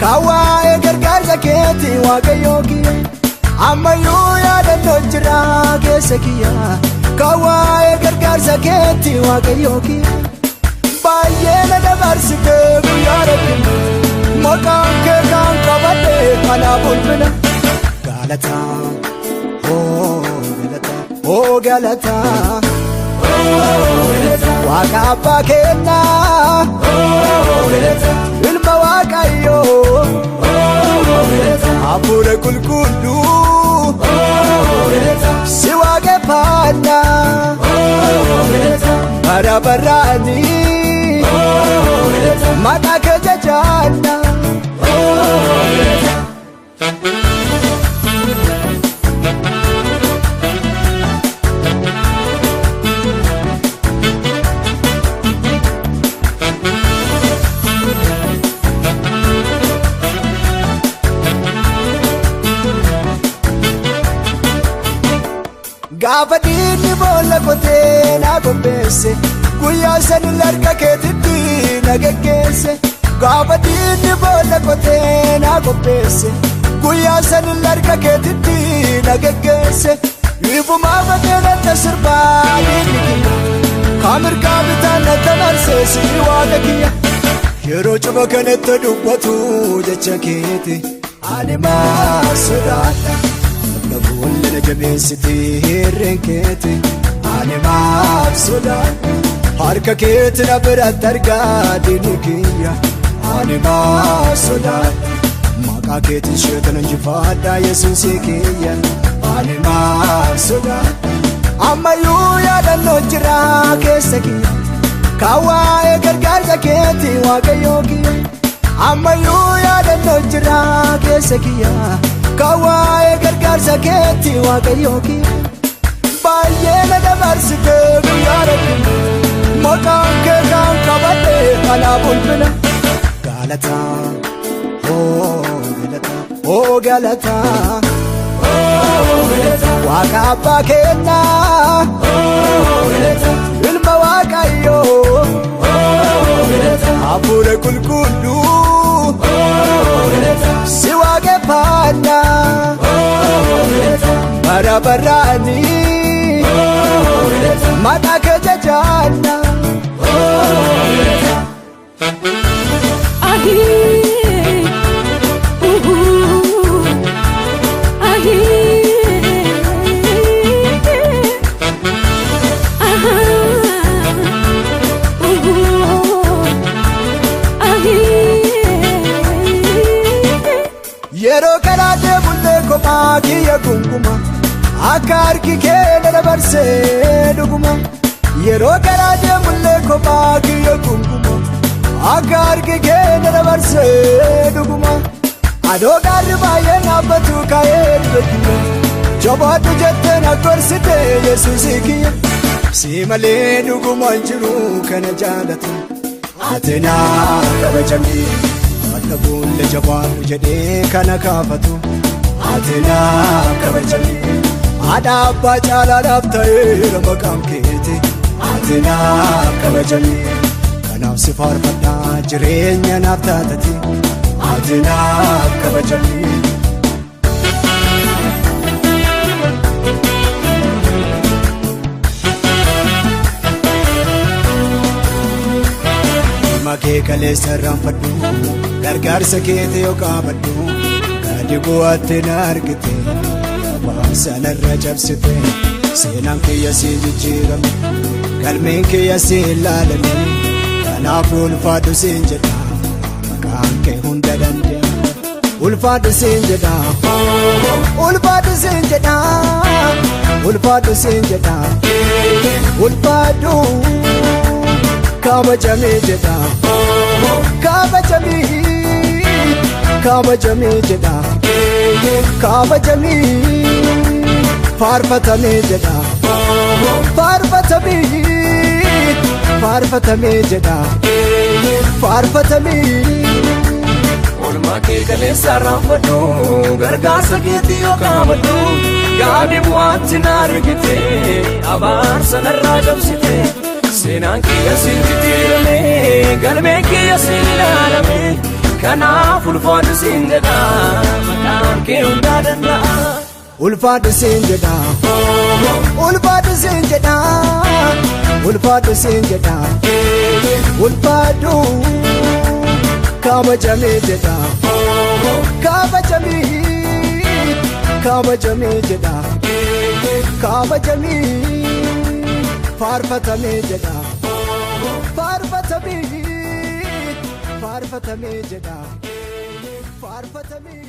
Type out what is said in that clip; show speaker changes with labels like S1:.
S1: Kawaye gargaarsa keeti waaqayyooki ammayyuu yaadannoo jira keessa kiyya kawaye gargaarsa keeti waaqayyooki baay'ee na dabarsite guyyaa rakkina maqaan kee kan qabadhe kana bulbina galataa galataa waaqa abbaa kennaa ilma waaqayyoo hafuura qulqulluu si waaqeffanna bara baraanii maqaa kee jajaanna. Gaafa diinni boolla kotee na qopheesse guyyaa sanil harka keetitti na geggeesse. Gaafa diinni boolla kotee na qopheesse guyyaa sanil harka keetitti na geggeesse. Ifumaa fatee natti sirbaa diinni kiyya kaamirgaa bitaan natti marseesi waaqa kiyya. Yeroo cuba kanatti dubbatu jecha keeti ani maa sodaadha. Nafuullina jabeessiti hirreen keeti ani maaf sodaadha. Harka keeti na biratti argaa diinni kiyya ani maaf sodaadha. Maqaa keetiin sheetan injifaadha yesuusii kiyya ani maaf sodaadha. Ammayyuu yaadannoo jira keessa kiyya kawaye gargaarsa keeti waaqayyooki ammayyuu yaadannoo jira keessa kiyya kawaye gargaarsa keeti waaqayyooki baay'ee na dabarsite guyyaa rakkina maqaan kee kan qabadhe kana bulbina galataa galataa waaqa abbaa kennaa ilma waaqayyoo hafuura qulqulluu si waaqeffanna bara baraanii maqaa kee jajaanna. Yeroo karaa deemullee kophaa kiyya gunguma akka harki kee na dabarsee dhuguma. Yeroo karaa deemullee kophaa kiyya gunguma akka harki kee na dabarsee dhuguma. Adoo gaarri baay'ee dhaabbatu kaa'ee dhibee jabaadhu jettee na gorsite yesuusii kiyya. Si malee dhuguma hin jiru kana jaalatu ati naa kabajamii. Nafuulle jabaadhu jedhee kana kaafatu ati naa kabajamii. Haadha abbaa caalaadhaaf ta'eera maqaan keeti ati naa kabajamii. Kanaaf si faarfadhaa jireenya naaf taatati ati naa kabajamii. Makee kaleessa irraanfadhu gargaarsa keeti yoo qaabadhu gadi bu'aatti na argite waan sanarra cabsite seenaan kiyya si jijjiirame galmeen kiyya si ilaalame kanaaf ulfaadhu siin jedha maqaan kee hunda danda'a ulfaadhu siin jedha ulfaadhu siin jedha ulfaadhu siin jedha ulfaadhu kabajamee jedha kabajamee jedha kabajamee faarfatamee jedha faarfatamee jedha faarfatamee
S2: Olmaa kee kaleessa raanfadhu gargaarsa keetii yoo kaabadhu yaade bu'aatti na argite abaarsa narraa cabsite seenaan kiyya siin jijjiirame galmeen kiyya siin ilaalame kanaaf ulfaadhu siin jedha maqaan kee hundaa danda'a.
S1: ulfaadhu siin jedha ulfaadhu siin jedha ulfaadhu siin jedha ulfaadhu kabajamee jedha kabajamee jedha kabajamee faarfatamee jedha faarfatamee jedha faarfatamee